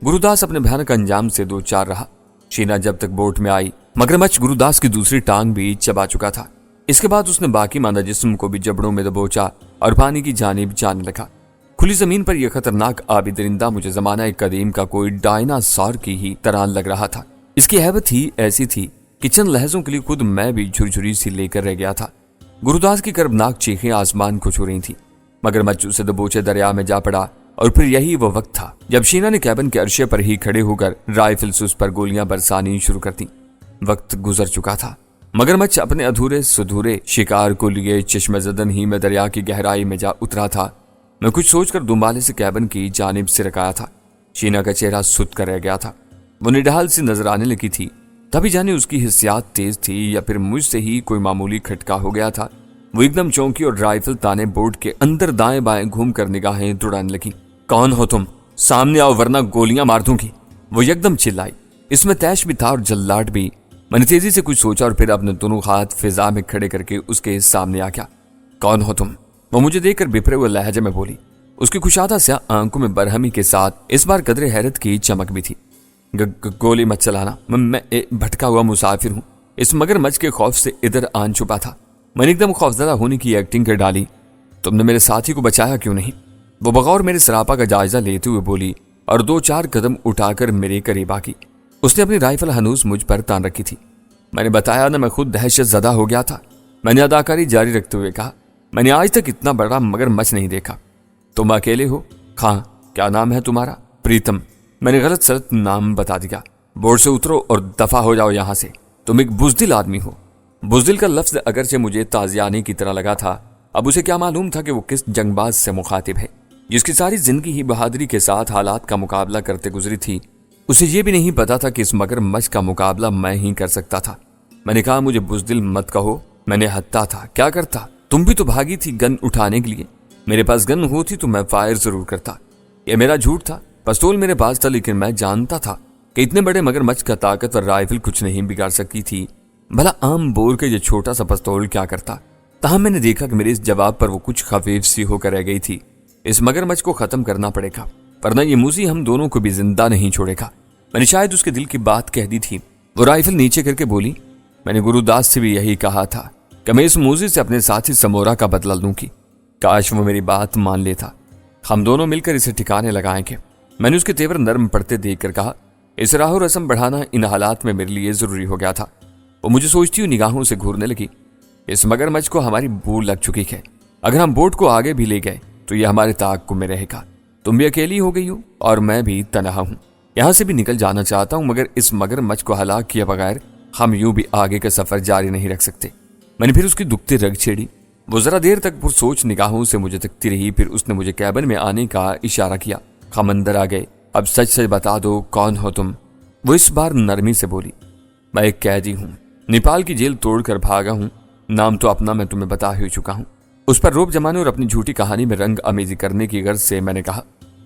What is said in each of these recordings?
गुरुदास अपने भयानक अंजाम से दो चार रहा। शीना जब तक बोट में आई, मगरमच्छ गुरुदास की दूसरी टांग भी चबा चुका था। इसके बाद उसने बाकी मादा जिस्म को भी जबड़ों में दबोचा और पानी की जानिब जाने लगा। खुली जमीन पर यह खतरनाक आबी दरिंदा मुझे जमाना कदीम का कोई डायनासोर की ही तरह लग रहा था। इसकी हैबत ही ऐसी थी कि चंद लहजों के लिए खुद मैं भी झुरझुरी सी लेकर रह गया था। गुरुदास की कर्बनाक चीखें आसमान को छू रही थी। मगरमच्छ उसे दबोचे दरिया में जा पड़ा और फिर यही वो वक्त था जब शीना ने कैबिन के अर्शे पर ही खड़े होकर राइफल से उस पर गोलियां बरसानी शुरू कर दी। वक्त गुजर चुका था। मगरमच्छ अपने अधूरे सुधूरे शिकार को लिए चश्मजदन ही में दरिया की गहराई में जा उतरा था। मैं कुछ सोचकर दुम्बाले से कैबिन की जानिब से रकाया था। शीना का चेहरा सुत कर रह गया था। वो निढाल सी नजर आने लगी थी। तभी जाने उसकी हिस्सियात तेज थी या फिर मुझसे ही कोई मामूली खटका हो गया था। वो एकदम चौंकी और राइफल ताने बोर्ड के अंदर दाएं बाएं घूम कर निगाहें दौड़ाने लगी। कौन हो तुम? सामने आओ वरना गोलियां मार दूंगी, वो एकदम चिल्लाई। इसमें तैश भी था और जल्लाट भी। मैंने तेजी से कुछ सोचा और फिर अपने दोनों हाथ फिजा में खड़े करके उसके सामने आ गया। कौन हो तुम? वो मुझे देखकर बिफरे हुए लहजे में बोली। उसकी कुशादा स्याह आंखों में बरहमी के साथ इस बार कदरे हैरत की चमक भी थी। गोली मत चलाना, मैं भटका हुआ मुसाफिर हूँ। इस मगरमच्छ के खौफ से इधर आन छुपा था। मैंने एकदम खौफजदा होने की एक्टिंग कर डाली। तुमने मेरे साथी को बचाया क्यों नहीं? वो बगौर मेरे सरापा का जायजा लेते हुए बोली और दो चार कदम उठाकर मेरे करीब आ गई। उसने अपनी राइफल हनूज मुझ पर तान रखी थी। मैंने बताया ना, मैं खुद दहशत ज़दा हो गया था। मैंने अदाकारी जारी रखते हुए कहा, मैंने आज तक इतना बड़ा मगरमच्छ नहीं देखा। तुम अकेले हो? हाँ। क्या नाम है तुम्हारा? प्रीतम। मैंने गलत सलत नाम बता दिया। बोर्ड से उतरो और दफा हो जाओ यहां से। तुम एक बुजदिल आदमी हो। बुजदिल का लफ्ज अगरचे मुझे ताजियाने की तरह लगा था। अब उसे क्या मालूम था कि वो किस जंगबाज से मुखातिब है जिसकी सारी जिंदगी ही बहादुरी के साथ हालात का मुकाबला करते गुजरी थी। उसे ये भी नहीं पता था कि इस मगरमच्छ का मुकाबला मैं ही कर सकता था। मैंने कहा, मुझे बुजदिल मत कहो। मैंने हत्ता था, क्या करता? तुम भी तो भागी थी गन उठाने के लिए। मेरे पास गन होती तो मैं फायर जरूर करता। यह मेरा झूठ था। पिस्तौल मेरे पास था, लेकिन मैं जानता था कि इतने बड़े मगरमच्छ का ताकतवर राइफल कुछ नहीं बिगाड़ सकती थी। भला आम बोर के ये छोटा सा पिस्तौल क्या करता? तहां मैंने देखा कि मेरे इस जवाब पर वो कुछ खफीफ सी होकर रह गई थी। इस मगरमच्छ को खत्म करना पड़ेगा, वरना ये मूसी हम दोनों को भी जिंदा नहीं छोड़ेगा। मैंने शायद उसके दिल की बात कह दी थी। वो राइफल नीचे करके बोली, मैंने गुरुदास से भी यही कहा था कि मैं इस मूसी से अपने साथी समोरा का बदला लूंगी। काश वो मेरी बात मान लेता। हम दोनों मिलकर इसे ठिकाने लगाएंगे। मैंने उसके तेवर नर्म पड़ते देखकर कहा, इस राह रस्म बढ़ाना इन हालात में मेरे लिए जरूरी हो गया था। वो मुझे सोचती हुई निगाहों से घूरने लगी। इस मगरमच्छ को हमारी भूल लग चुकी है। अगर हम बोट को आगे भी ले गए तो ये हमारे ताक़ुब में रहेगा। तुम भी अकेली हो गई हो और मैं भी तनहा हूं। यहां से भी निकल जाना चाहता हूं, मगर इस मगरमच्छ को हलाक किए बगैर हम यूं भी आगे का सफर जारी नहीं रख सकते। मैंने फिर उसकी दुखती रग छेड़ी। वो जरा देर तक पुरसोच निगाहों से मुझे तकती रही। फिर उसने मुझे कैबिन में आने का इशारा किया। हम अंदर आ गए। अब सच सच बता दो, कौन हो तुम? वो इस बार नरमी से बोली, मैं एक कैदी हूँ। नेपाल की जेल तोड़कर भागा हूँ। नाम तो अपना मैं तुम्हें बता ही चुका हूँ। उस पर रोब जमाने और अपनी झूठी कहानी में रंग अमेजी करने की गर्ज से मैंने कहा।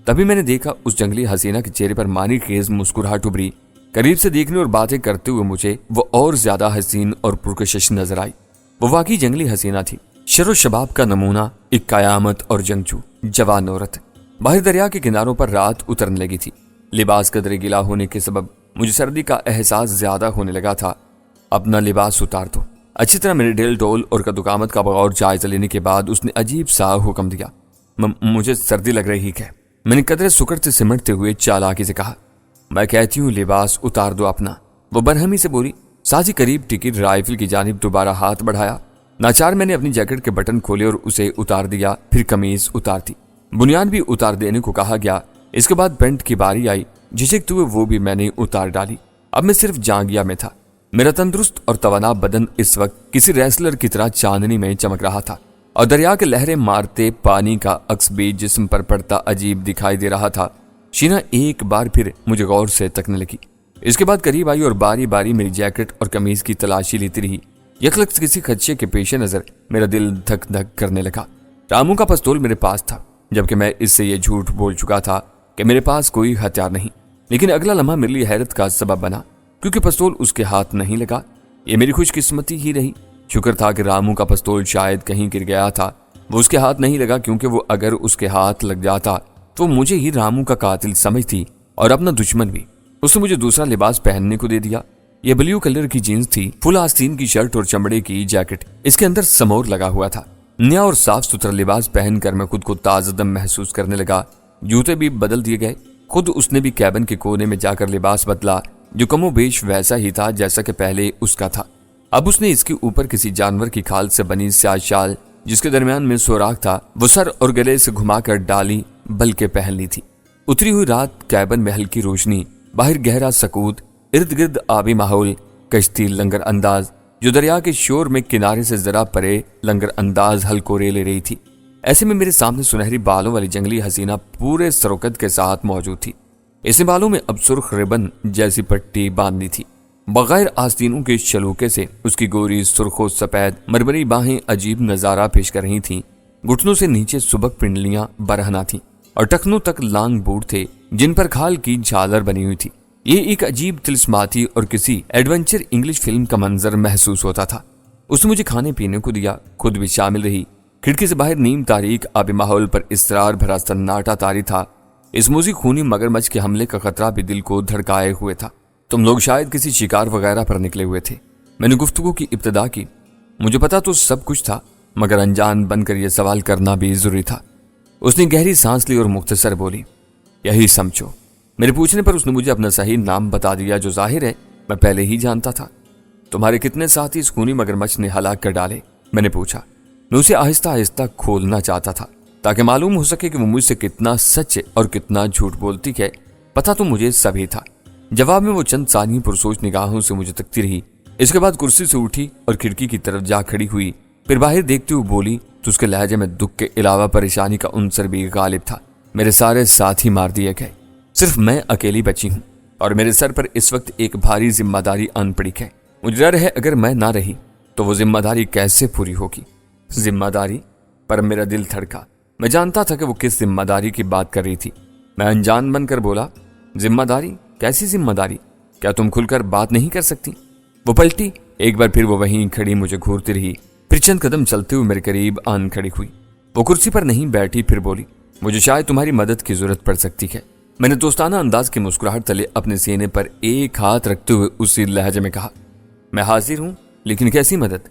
तभी मैंने देखा उस जंगली हसीना के चेहरे पर मानी खेज मुस्कुराहट उभरी। करीब से देखने और बातें करते हुए मुझे वो और ज्यादा हसीन और पुरकशिश नजर आई। वो वाकई जंगली हसीना थी। शरो शबाब का नमूना, एक कयामत और जंगजू जवान औरत। बाहर दरिया के किनारों पर रात उतरने लगी थी। लिबास कदरे गिला होने के सबब मुझे सर्दी का एहसास ज्यादा होने लगा था। अपना लिबास उतार दो। अच्छी तरह मेरे ढेल ढोल और कदुकामत का बगौर जायजा लेने के बाद उसने अजीब सा हुक्म दिया। मुझे सर्दी लग रही है। मैंने कदरे सुकड़ से सिमटते हुए चालाकी से कहा, मैं कहती हूँ लिबास उतार दो अपना। वो बरहमी से बोली। साजी करीब टिकी राइफल की जानिब दोबारा हाथ बढ़ाया। नाचार मैंने अपनी जैकेट के बटन खोले और उसे उतार दिया। फिर कमीज उतार दी। बुनियाद भी उतार देने को कहा गया। इसके बाद पेंट की बारी आई। झिझकते हुए वो भी मैंने उतार डाली। अब मैं सिर्फ जांगिया में था। मेरा तंदुरुस्त और तवाना बदन इस वक्त किसी रेसलर की तरह चांदनी में चमक रहा था और दरिया के लहरें मारते पानी का अक्स भी जिस्म पर पड़ता अजीब दिखाई दे रहा था। शीना एक बार फिर मुझे गौर से तकने लगी। इसके बाद करीब आई और बारी बारी मेरी जैकेट और कमीज की तलाशी लेती रही। यकलख्त किसी खदशे के पेश नजर मेरा दिल धक धक करने लगा। रामू का पिस्तौल मेरे पास था, जबकि मैं इससे ये झूठ बोल चुका था कि मेरे पास कोई हथियार नहीं। लेकिन अगला लम्हा मेरे लिए हैरत का सबब बना, क्योंकि पिस्तौल उसके हाथ नहीं लगा। ये मेरी खुशकिस्मती ही रही। शुक्र था कि रामू का पिस्तौल शायद कहीं गिर गया था। वो उसके हाथ नहीं लगा, क्योंकि वो अगर उसके हाथ लग जाता तो मुझे ही रामू का कातिल समझती और अपना दुश्मन भी। उसने मुझे दूसरा लिबास पहनने को दे दिया। यह ब्लू कलर की जीन्स थी, फुल आस्तीन की शर्ट और चमड़े की जैकेट, इसके अंदर समोर लगा हुआ था। नया और साफ सुथरा लिबास पहनकर मैं खुद को ताज़दम महसूस करने लगा। जूते भी बदल दिए गए। खुद उसने भी कैबिन के कोने में जाकर लिबास बदला, जो कमोबेश वैसा ही था जैसा कि पहले उसका था। अब उसने इसके ऊपर किसी जानवर की खाल से बनी स्याह शाल, जिसके दरमियान में सुराख था, वो सर और गले से घुमाकर डाली बल के पहन ली थी। उतरी हुई रात, कैबिन में हल्की रोशनी, बाहर गहरा सकूत, इर्द गिर्द आबी माहौल, कश्ती लंगर अंदाज जो दरिया के शोर में किनारे से जरा परे लंगर अंदाज हलकोरे ले रही थी। ऐसे में मेरे सामने सुनहरी बालों वाली जंगली हसीना पूरे सरोकत के साथ मौजूद थी। इसने बालों में अब सुर्ख रिबन जैसी पट्टी बांधी थी। बगैर आस्तीनों के शलूके से उसकी गोरी सुर्खो सफेद मरमरी बाहें अजीब नजारा पेश कर रही थीं। घुटनों से नीचे सुबक पिंडलियां बरहना थीं और टखनों तक लांग बूट थे, जिन पर खाल की झालर बनी हुई थी। ये एक अजीब तिलिस्माती और किसी एडवेंचर इंग्लिश फिल्म का मंजर महसूस होता था। उसने मुझे खाने पीने को दिया, खुद भी शामिल रही। खिड़की से बाहर नीम तारीख आबी माहौल पर इसरार भरा सन्नाटा तारी था। इस मूजी खूनी मगरमच्छ के हमले का खतरा भी दिल को धड़काए हुए था। तुम लोग शायद किसी शिकार वगैरह पर निकले हुए थे। मैंने गुफ्तगू की इब्तिदा की। मुझे पता तो सब कुछ था, मगर अनजान बनकर यह सवाल करना भी जरूरी था। उसने गहरी सांस ली और मुख्तसर बोली, यही समझो। मेरे पूछने पर उसने मुझे अपना सही नाम बता दिया, जो जाहिर है मैं पहले ही जानता था। तुम्हारे कितने साथी इस खूनी मगरमच्छ ने हलाक कर डाले? मैंने पूछा। मैं उसे आहिस्ता आहिस्ता खोलना चाहता था, ताकि मालूम हो सके कि वो मुझसे कितना सच और कितना झूठ बोलती है। पता तो मुझे सभी था। जवाब में वो चंद सानी पुरसोच निगाहों से मुझे तकती रही। इसके बाद कुर्सी से उठी और खिड़की की तरफ जा खड़ी हुई। फिर बाहर देखते हुए बोली, तो उसके लहजे में दुख के अलावा परेशानी का उनसर भी गालिब था। मेरे सारे साथी मार दिए गए, सिर्फ मैं अकेली बची हूँ और मेरे सर पर इस वक्त एक भारी जिम्मेदारी आन पड़ी है। मुझे डर है अगर मैं ना रही तो वो जिम्मेदारी कैसे पूरी होगी। जिम्मेदारी पर मेरा दिल धड़का। मैं जानता था कि वो किस जिम्मेदारी की बात कर रही थी। मैं अनजान बनकर बोला, जिम्मेदारी? कैसी जिम्मेदारी? क्या तुम खुलकर बात नहीं कर सकती? वो पलटी। एक बार फिर वो वहीं खड़ी मुझे घूरती रही। फिर चंद कदम चलते हुए मेरे करीब आन खड़ी हुई। वो कुर्सी पर नहीं बैठी, फिर बोली, मुझे शायद तुम्हारी मदद की जरूरत पड़ सकती है। मैंने दोस्ताना अंदाज की मुस्कुराहट तले अपने सीने पर एक हाथ रखते हुए उसी लहजे में कहा, मैं हाजिर हूं, लेकिन कैसी मदद?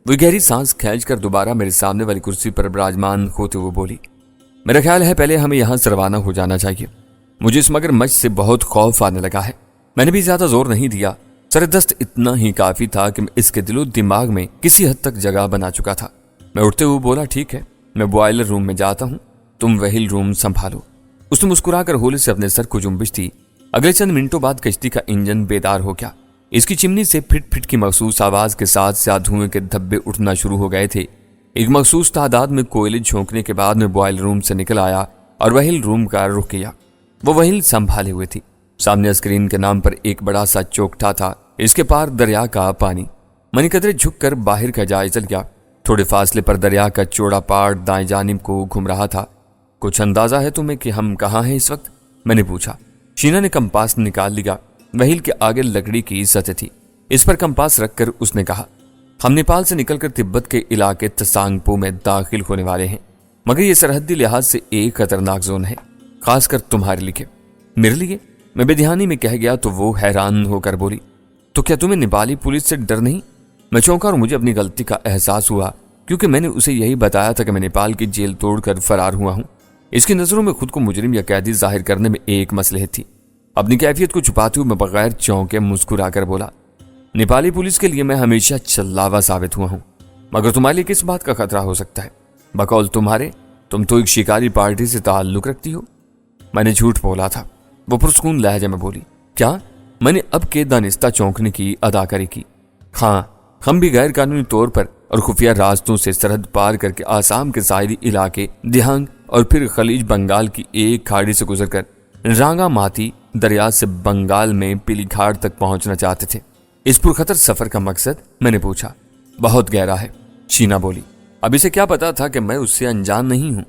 वो गहरी सांस खींचकर दोबारा मेरे सामने वाली कुर्सी पर विराजमान होते हुए बोली, मेरा ख्याल है पहले हमें यहां से रवाना हो जाना चाहिए। मुझे इस मगरमच्छ से बहुत खौफ आने लगा है। मैंने भी ज्यादा जोर नहीं दिया। सरदस्त इतना ही काफी था कि मैं इसके दिलो दिमाग में किसी हद तक जगह बना चुका था। मैं उठते हुए बोला, ठीक है, मैं बॉयलर रूम में जाता हूं, तुम व्हील रूम संभालो। उसने मुस्कुराकर होले से अपने सर को जुम्बिश दी। अगले चंद मिनटों बाद कश्ती का इंजन बेदार हो गया। इसकी चिमनी से फिट फिट की मखसूस आवाज के साथ साथ धुएं के धब्बे उठना शुरू हो गए थे। एक मखसूस तादाद में कोयले झोंकने के बाद मैं बॉयल रूम से निकल आया और व्हील रूम का रुख किया। वो व्हील संभाले हुए थी। सामने स्क्रीन के नाम पर एक बड़ा सा चौखटा था, इसके पार दरिया का पानी। मनी कदरे झुककर बाहर का जायजा लिया। थोड़े फासले पर दरिया का चौड़ा पहाड़ दाएं जानिब को घूम रहा था। कुछ अंदाजा है तुम्हें कि हम कहाँ हैं इस वक्त? मैंने पूछा। शीना ने कंपास निकाल लिया। व्हील के आगे लकड़ी की सतह थी, इस पर कंपास रखकर उसने कहा, हम नेपाल से निकलकर तिब्बत के इलाके त्सांगपो में दाखिल होने वाले हैं, मगर यह सरहदी लिहाज से एक खतरनाक जोन है, खासकर तुम्हारे लिए। मेरे लिए? मैं बेध्यानी में कह गया तो वो हैरान होकर बोली, तो क्या तुम्हें नेपाली पुलिस से डर नहीं? मैं चौंका और मुझे अपनी गलती का एहसास हुआ, क्योंकि मैंने उसे यही बताया था कि मैं नेपाल की जेल तोड़कर फरार हुआ हूं। इसकी नजरों में खुद को मुजरिम या कैदी जाहिर करने में एक मसलहत थी। अपनी कैफियत को छुपाते हुए मैं बगैर चौंके मुस्कुराकर बोला, नेपाली पुलिस के लिए मैं हमेशा छल्लावा साबित हुआ हूं, मगर तुम्हारे लिए किस बात का खतरा हो सकता है? बकौल तुम्हारे, तुम तो एक शिकारी पार्टी से ताल्लुक रखती हो। मैंने झूठ बोला था। वो पुरस्कून लहजे में बोली, क्या? मैंने अब के दानिस्ता चौंकने की अदाकारी की। हाँ, हम भी गैर कानूनी तौर पर और खुफिया रास्तों से सरहद पार करके आसाम के साहिली इलाके दिहांग और फिर खलीज बंगाल की एक खाड़ी से गुजरकर रांगा माती दरिया से बंगाल में पीली घाट तक पहुंचना चाहते थे। इस पुरखतर सफर का मकसद? मैंने पूछा। बहुत गहरा है, शीना बोली। अब इसे क्या पता था कि मैं उससे अनजान नहीं हूं।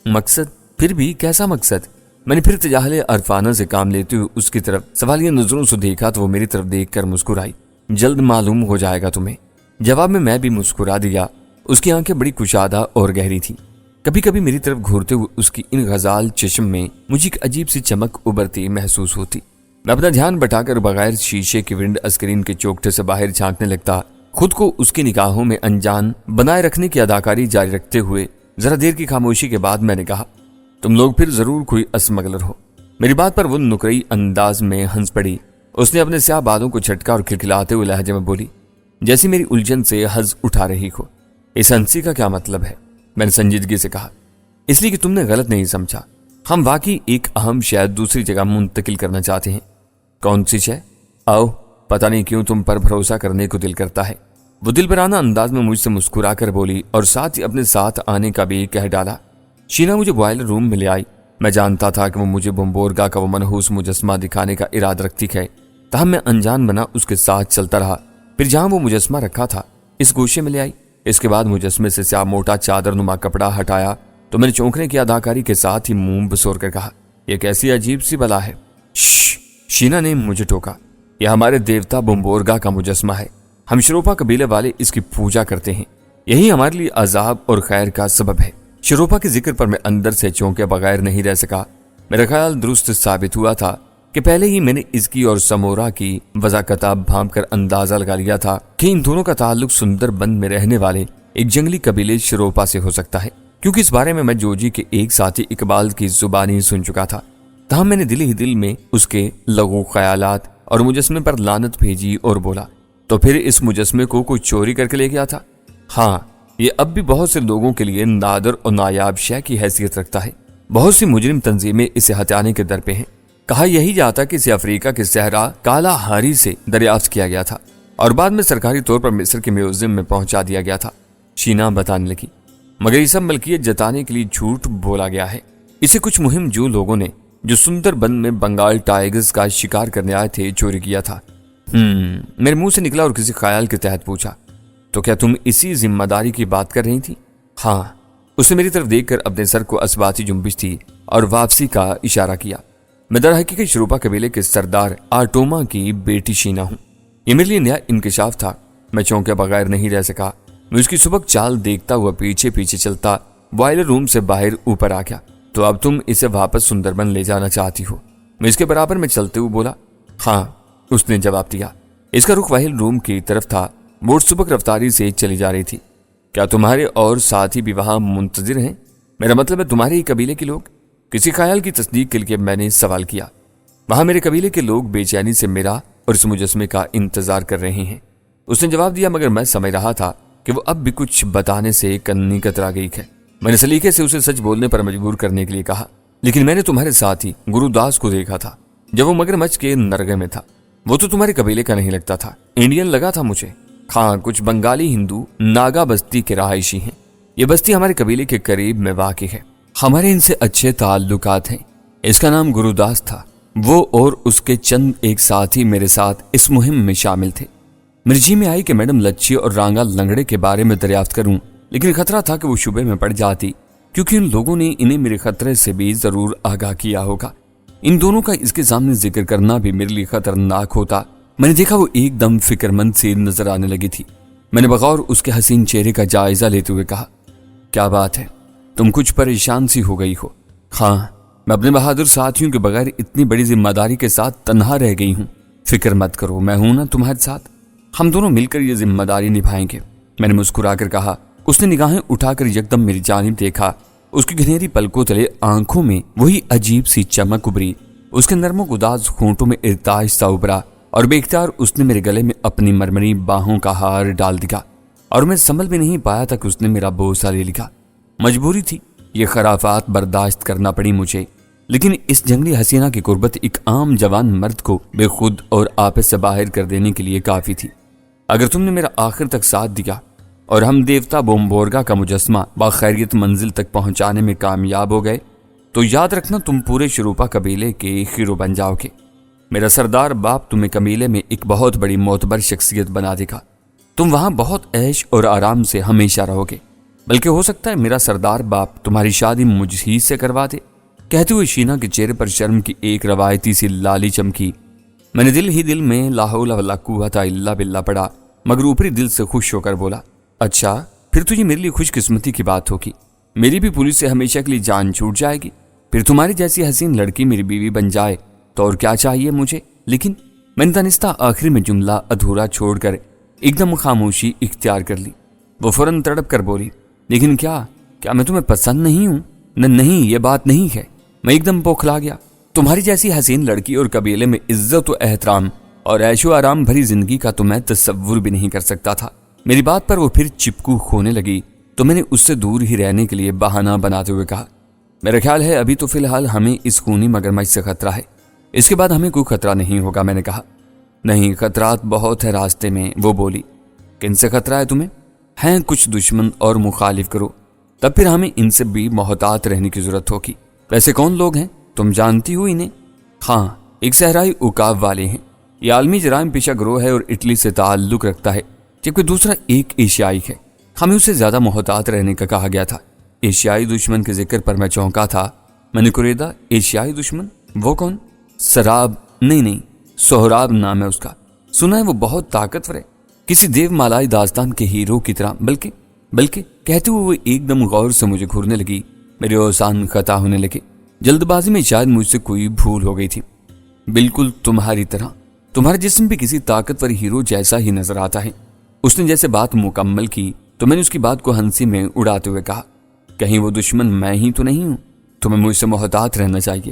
मकसद? फिर भी कैसा मकसद? मैंने फिर तजाहले अरफाना से काम लेते हुए उसकी तरफ सवालिया नजरों से देखा तो वो मेरी तरफ देखकर मुस्कुराई। जल्द मालूम हो जाएगा तुम्हें। जवाब में मैं भी मुस्कुरा दिया। उसकी आंखें बड़ी कुशादा और गहरी थी। کبھی کبھی میری طرف گھورتے ہوئے اس کی ان غزال چشم میں مجھے ایک عجیب سی چمک ابھرتی محسوس ہوتی۔ میں اپنا دھیان بٹا کر بغیر شیشے کی ونڈ اسکرین کے چوکٹے سے باہر جھانکنے لگتا، خود کو اس کی نگاہوں میں انجان بنائے رکھنے کی اداکاری جاری رکھتے ہوئے ذرا دیر کی خاموشی کے بعد میں نے کہا، تم لوگ پھر ضرور کوئی اسمگلر ہو۔ میری بات پر وہ نکرئی انداز میں ہنس پڑی۔ اس نے اپنے سیاہ بالوں کو جھٹکا اور کھلکھلاتے ہوئے لہجے میں بولی، جیسی میری الجھن سے حظ اٹھا رہی ہو۔ اس ہنسی کا کیا مطلب ہے؟ میں نے سنجیدگی سے کہا، اس لیے کہ تم نے غلط نہیں سمجھا، ہم واقعی ایک اہم شے دوسری جگہ منتقل کرنا چاہتے ہیں۔ کون سی شے؟ آؤ، پتہ نہیں کیوں تم پر بھروسہ کرنے کو دل کرتا ہے۔ وہ دل برانہ انداز میں مجھ سے مسکرا کر بولی اور ساتھ ہی اپنے ساتھ آنے کا بھی کہہ ڈالا۔ شینا مجھے بوائلر روم میں لے آئی۔ میں جانتا تھا کہ وہ مجھے بمبورگا کا وہ منحوس مجسمہ دکھانے کا ارادہ رکھتی ہے، تاہم میں انجان بنا اس کے ساتھ چلتا رہا۔ پھر جہاں وہ مجسمہ رکھا تھا اس گوشے میں لے آئی۔ اس کے بعد مجسمے سے سیاہ موٹا چادر نما کپڑا ہٹایا تو میں نے چونکنے کی اداکاری کے ساتھ ہی منہ بسور کر کہا، یہ کیسی عجیب سی بلا ہے۔ شینا نے مجھے ٹوکا، یہ ہمارے دیوتا بمبورگا کا مجسمہ ہے، ہم شروپا قبیلے والے اس کی پوجا کرتے ہیں، یہی ہمارے لیے عذاب اور خیر کا سبب ہے۔ شروپا کے ذکر پر میں اندر سے چونکے بغیر نہیں رہ سکا۔ میرا خیال درست ثابت ہوا تھا کہ پہلے ہی میں نے اس کی اور سمورا کی وضاحت بھانپ کر اندازہ لگا لیا تھا کہ ان دونوں کا تعلق سندر بن میں رہنے والے ایک جنگلی قبیلے شروپا سے ہو سکتا ہے، کیونکہ اس بارے میں جوجی کے ایک ساتھی اقبال کی زبانی سن چکا تھا۔ تاہم میں نے دل ہی دل میں اس کے لغو خیالات اور مجسمے پر لعنت بھیجی اور بولا، تو پھر اس مجسمے کو کوئی چوری کر کے لے گیا تھا؟ ہاں، یہ اب بھی بہت سے لوگوں کے لیے نادر اور نایاب شے کی حیثیت رکھتا ہے۔ بہت سی مجرم تنظیمیں اسے ہتھیانے کے در پہ ہیں۔ کہا یہی جاتا کہ اسے افریقہ کے صحرا کالا ہاری سے دریافت کیا گیا تھا اور بعد میں سرکاری طور پر مصر کے میوزیم میں پہنچا دیا گیا تھا۔ شینا بتانے لگی، مگر یہ سب ملکیت جتانے کے لیے جھوٹ بولا گیا ہے۔ اسے کچھ مہم جو لوگوں نے جو سندر بن میں بنگال ٹائیگرز کا شکار کرنے آئے تھے چوری کیا تھا۔ میرے منہ سے نکلا اور کسی خیال کے تحت پوچھا، تو کیا تم اسی ذمہ داری کی بات کر رہی تھی؟ ہاں، اسے میری طرف دیکھ کر اپنے سر کو اسباتی جنبش تھی اور واپسی کا اشارہ کیا۔ میں در حقیقت شروپا قبیلے کے سردار آرٹوما کی بیٹی شینا ہوں۔ یہ میرے لیے نیا انکشاف تھا۔ میں چونکے بغیر نہیں رہ سکا۔ میں اس کی سبک چال دیکھتا ہوا پیچھے پیچھے چلتا بوائلر روم سے باہر اوپر آ گیا۔ تو اب تم اسے واپس سندربن لے جانا چاہتی ہو؟ میں اس کے برابر میں چلتے ہوئے بولا۔ ہاں، اس نے جواب دیا۔ اس کا رخ واحل روم کی طرف تھا۔ بوٹ سبک رفتاری سے چلی جا رہی تھی۔ کیا تمہارے اور ساتھی بھی وہاں منتظر ہیں؟ میرا مطلب ہے تمہارے ہی قبیلے کے لوگ؟ کسی خیال کی تصدیق کے لیے میں نے سوال کیا۔ وہاں میرے قبیلے کے لوگ بے چینی سے میرا اور اس مجسمے کا انتظار کر رہے ہیں، اس نے جواب دیا، مگر میں سمجھ رہا تھا کہ وہ اب بھی کچھ بتانے سے کنی کترا گئی ہے۔ میں نے سلیقے سے اسے سچ بولنے پر مجبور کرنے کے لیے کہا، لیکن میں نے تمہارے ساتھی گرو داس کو دیکھا تھا جب وہ مگرمچھ کے نرگے میں تھا۔ وہ تو تمہارے قبیلے کا نہیں لگتا تھا، انڈین لگا تھا مجھے۔ ہاں، کچھ بنگالی ہندو ناگا بستی کے رہائشی ہیں۔ یہ بستی ہمارے قبیلے کے قریب میں واقع ہے، ہمارے ان سے اچھے تعلقات ہیں۔ اس کا نام گرو داس تھا۔ وہ اور اس کے چند ایک ساتھی میرے ساتھ اس مہم میں شامل تھے۔ میرے جی میں آئی کہ میڈم لچھی اور رانگا لنگڑے کے بارے میں دریافت کروں، لیکن خطرہ تھا کہ وہ شبے میں پڑ جاتی، کیونکہ ان لوگوں نے انہیں میرے خطرے سے بھی ضرور آگاہ کیا ہوگا۔ ان دونوں کا اس کے سامنے ذکر کرنا بھی میرے لیے خطرناک ہوتا۔ میں نے دیکھا وہ ایک دم فکر مند سی نظر آنے لگی تھی۔ میں نے بغور اس کے حسین چہرے کا جائزہ لیتے ہوئے کہا، کیا بات ہے؟ تم کچھ پریشان سی ہو گئی ہو؟ ہاں، میں اپنے بہادر ساتھیوں کے بغیر اتنی بڑی ذمہ داری کے ساتھ تنہا رہ گئی ہوں۔ فکر مت کرو، میں ہوں نا تمہارے ساتھ، ہم دونوں مل کر یہ ذمہ داری نبھائیں گے۔ میں نے مسکرا کر کہا۔ اس نے نگاہیں اٹھا کر یکدم میری جانب دیکھا۔ اس کی گھنیری پلکوں تلے آنکھوں میں وہی عجیب سی چمک ابری۔ اس کے نرم و گداز ہونٹوں میں ارتعاش سا ابھرا اور بے اختیار اس نے میرے گلے میں اپنی مرمری باہوں کا ہار ڈال دیا، اور میں سنبھل بھی نہیں پایا تھا کہ اس نے میرا بوسہ لے لیا۔ مجبوری تھی، یہ خرافات برداشت کرنا پڑی مجھے، لیکن اس جنگلی حسینہ کی قربت ایک عام جوان مرد کو بے خود اور آپس سے باہر کر دینے کے لیے کافی تھی۔ اگر تم نے میرا آخر تک ساتھ دیا اور ہم دیوتا بومبورگا کا مجسمہ باخیریت منزل تک پہنچانے میں کامیاب ہو گئے تو یاد رکھنا تم پورے شروپا قبیلے کے ہیرو بن جاؤ گے۔ میرا سردار باپ تمہیں قبیلے میں ایک بہت بڑی معتبر شخصیت بنا دے گا۔ تم وہاں بہت عیش اور آرام سے ہمیشہ رہو گے، بلکہ ہو سکتا ہے میرا سردار باپ تمہاری شادی مجھ ہی سے کروا دے۔ کہتے ہوئے شینا کے چہرے پر شرم کی ایک روایتی سی لالی چمکی۔ میں نے دل ہی دل میں لا حول ولا قوت الا باللہ پڑھا، مگر اوپری دل سے خوش ہو کر بولا، اچھا پھر تو یہ میرے لیے خوش قسمتی کی بات ہوگی۔ میری بھی پولیس سے ہمیشہ کے لیے جان چھوٹ جائے گی، پھر تمہاری جیسی حسین لڑکی میری بیوی بن جائے تو اور کیا چاہیے مجھے۔ لیکن میں نے دانستہ آخر میں جملہ ادھورا چھوڑ کر ایک دم خاموشی اختیار کر لی۔ وہ فوراً تڑپ کر بولی، لیکن کیا میں تمہیں پسند نہیں ہوں؟ نہیں، یہ بات نہیں ہے۔ میں ایک دم بوکھلا گیا۔ تمہاری جیسی حسین لڑکی اور قبیلے میں عزت و احترام اور عیش و آرام بھری زندگی کا تو میں تصور بھی نہیں کر سکتا تھا۔ میری بات پر وہ پھر چپکو کھونے لگی تو میں نے اس سے دور ہی رہنے کے لیے بہانہ بناتے ہوئے کہا، میرا خیال ہے ابھی تو فی الحال ہمیں اس خونی مگرمچھ سے خطرہ ہے، اس کے بعد ہمیں کوئی خطرہ نہیں ہوگا۔ میں نے کہا، نہیں، خطرات بہت ہے راستے میں۔ وہ بولی، کن سے خطرہ ہے تمہیں؟ ہیں کچھ دشمن اور مخالف کرو، تب پھر ہمیں ان سے بھی محتاط رہنے کی ضرورت ہوگی۔ ویسے کون لوگ ہیں؟ تم جانتی ہو انہیں؟ ہاں، ایک صحرائی عقاب والے ہیں، یہ عالمی جرائم پیشہ گروہ ہے اور اٹلی سے تعلق رکھتا ہے، جبکہ دوسرا ایک ایشیائی ہے۔ ہمیں اسے زیادہ محتاط رہنے کا کہا گیا تھا۔ ایشیائی دشمن کے ذکر پر میں چونکا تھا۔ میں نے کوریدا، ایشیائی دشمن؟ وہ کون؟ سراب؟ نہیں، سہراب نام ہے اس کا۔ سنا ہے وہ بہت طاقتور ہے، کسی دیو مالائی داستان کے ہیرو کی طرح۔ بلکہ کہتے ہوئے وہ ایک دم غور سے مجھے گھورنے لگی۔ میرے اوزان خطا ہونے لگے۔ جلد بازی میں شاید مجھ سے کوئی بھول ہو گئی تھی۔ بالکل تمہاری طرح، تمہارا جسم بھی کسی طاقتور ہیرو جیسا ہی نظر آتا ہے۔ اس نے جیسے بات مکمل کی تو میں نے اس کی بات کو ہنسی میں اڑاتے ہوئے کہا، کہیں وہ دشمن میں ہی تو نہیں ہوں؟ تمہیں مجھ سے محتاط رہنا چاہیے۔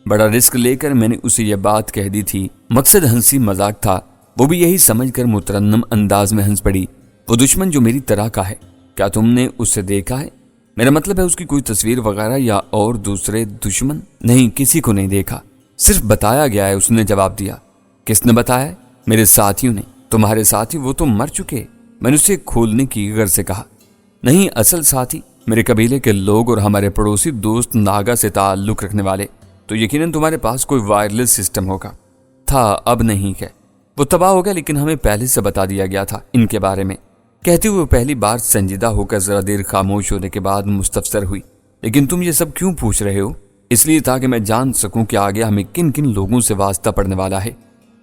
بڑا رسک لے کر میں نے اسے یہ بات کہہ دی تھی، مقصد ہنسی مذاق تھا۔ وہ بھی یہی سمجھ کر مترنم انداز میں ہنس پڑی۔ وہ دشمن جو میری طرح کا ہے، کیا تم نے اسے دیکھا ہے؟ میرا مطلب ہے اس کی کوئی تصویر وغیرہ یا اور دوسرے دشمن؟ نہیں، کسی کو نہیں دیکھا، صرف بتایا گیا ہے، اس نے جواب دیا۔ کس نے بتایا؟ میرے ساتھیوں نے۔ تمہارے ساتھی؟ وہ تو مر چکے۔ میں نے اسے کھولنے کی غرض سے کہا، نہیں، اصل ساتھی میرے قبیلے کے لوگ اور ہمارے پڑوسی دوست ناگا سے تعلق رکھنے والے۔ تو یقیناً تمہارے پاس کوئی وائرلیس سسٹم ہوگا۔ تھا، اب نہیں ہے، وہ تباہ ہو گیا، لیکن ہمیں پہلے سے بتا دیا گیا تھا ان کے بارے میں۔ کہتے ہوئے پہلی بار سنجیدہ ہو کر ذرا دیر خاموش ہونے کے بعد مستفسر ہوئی، لیکن تم یہ سب کیوں پوچھ رہے ہو؟ اس لیے تاکہ میں جان سکوں کہ آگے ہمیں کن کن لوگوں سے واسطہ پڑنے والا ہے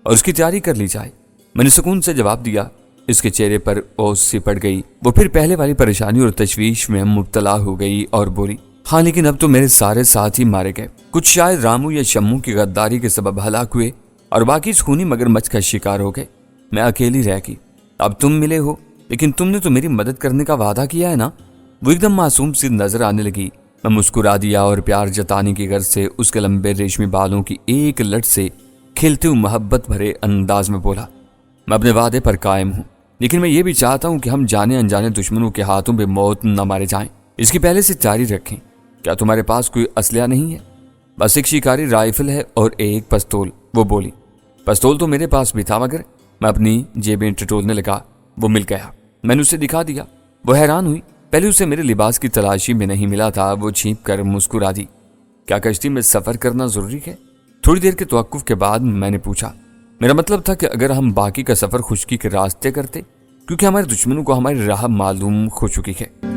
اور اس کی تیاری کر لی جائے۔ میں نے سکون سے جواب دیا۔ اس کے چہرے پر اوس سی پڑ گئی۔ وہ پھر پہلے والی پریشانی اور تشویش میں مبتلا ہو گئی اور بولی، ہاں، لیکن اب تو میرے سارے ساتھی مارے گئے، کچھ شاید رامو یا شمو کی غداری کے سبب ہلاک ہوئے اور باقی اس خونی مگرمچھ کا شکار ہو گئے۔ میں اکیلی رہ گئی۔ اب تم ملے ہو، لیکن تم نے تو میری مدد کرنے کا وعدہ کیا ہے نا؟ وہ ایک دم معصوم سی نظر آنے لگی۔ میں مسکرا دیا اور پیار جتانے کی غرض سے اس کے لمبے ریشمی بالوں کی ایک لٹ سے کھلتے ہوئے محبت بھرے انداز میں بولا، میں اپنے وعدے پر قائم ہوں، لیکن میں یہ بھی چاہتا ہوں کہ ہم جانے انجانے دشمنوں کے ہاتھوں پہ موت نہ مارے جائیں۔ اس کی پہلے سے تیاری رکھیں۔ کیا تمہارے پاس کوئی اسلحہ نہیں ہے؟ بس ایک شکاری رائفل ہے اور ایک پستول۔ وہ بولی، پستول تو میرے پاس بھی تھا، مگر میں اپنی جیبیں ٹٹولنے لگا۔ وہ مل گیا۔ میں نے اسے دکھا دیا۔ وہ حیران ہوئی، پہلے اسے میرے لباس کی تلاشی میں نہیں ملا تھا۔ وہ چھینپ کر مسکرا دی۔ کیا کشتی میں سفر کرنا ضروری ہے؟ تھوڑی دیر کے توقف کے بعد میں نے پوچھا۔ میرا مطلب تھا کہ اگر ہم باقی کا سفر خشکی کے راستے کرتے، کیونکہ ہمارے دشمنوں کو ہماری راہ معلوم ہو چکی ہے۔